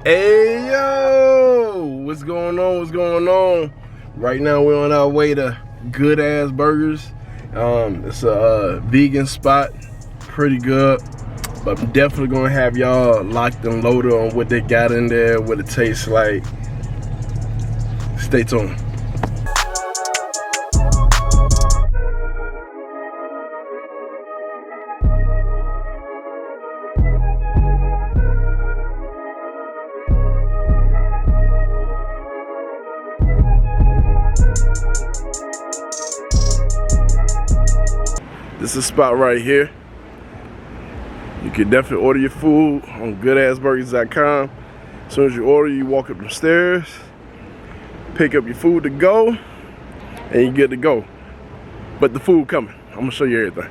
Hey yo, what's going on? What's going on? Right now we're on our way to Good Ass Burgers. It's a vegan spot, pretty good. But I'm definitely gonna have y'all locked and loaded on what they got in there, what it tastes like. Stay tuned. This is a spot right here. You can definitely order your food on goodassburgers.com. As soon as you order, you walk up the stairs, pick up your food to go, and you get to go. But the food coming. I'm gonna show you everything.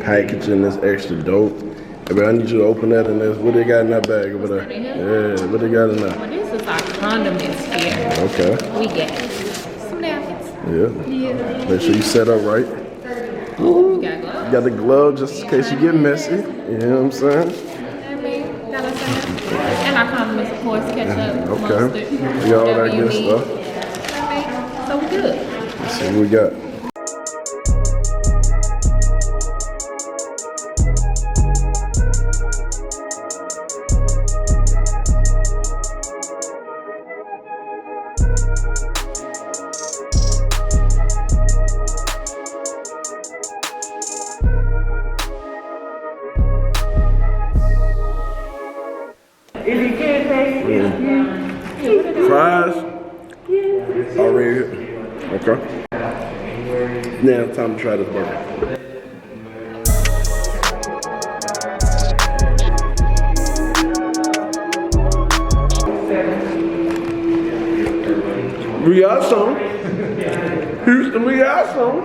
Packaging is extra dope. Hey, I need you to open that and what they got in that bag over there? Yeah, what they got in there? Well, this is our condiments here. Okay. We got some napkins. Yeah. Make sure you set up right. Ooh. You got gloves. You got the glove just in case you get messy. You know what I'm saying? And our condiments, of course, ketchup, Okay. mustard. We got all that good need. stuff. So we good. Let's see what we got. Fries already. Okay. Now it's time to try this burger. We got some. Houston, we got some.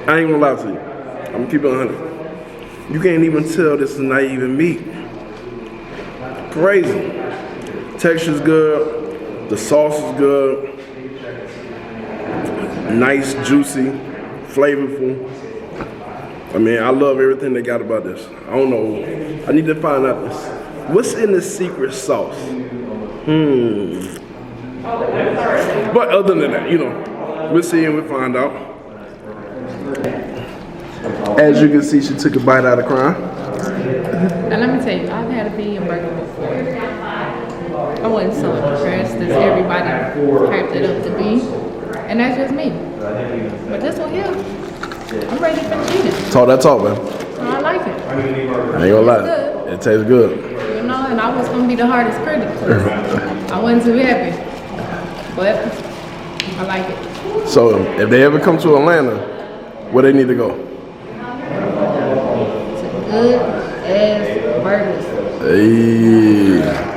I ain't gonna lie to you. I'm gonna keep it 100. You can't even tell this is not even meat. Crazy. Texture's good. The sauce is good. Nice, juicy, flavorful. I mean, I love everything they got about this. I don't know. I need to find out this. What's in the secret sauce? But other than that, you know, we'll see and we'll find out. As you can see, she took a bite out of crime. Now let me tell you, I've had a vegan burger before. I wasn't so impressed as everybody hyped it up to be. And that's just me. But this one here, I'm ready to finish eating. Talk that talk, man. I like it. I ain't gonna lie. It tastes good. You know, and I was gonna be the hardest critic. I wasn't too happy. But I like it. So if they ever come to Atlanta, where they need to go? Good Ass Burgers. Hey.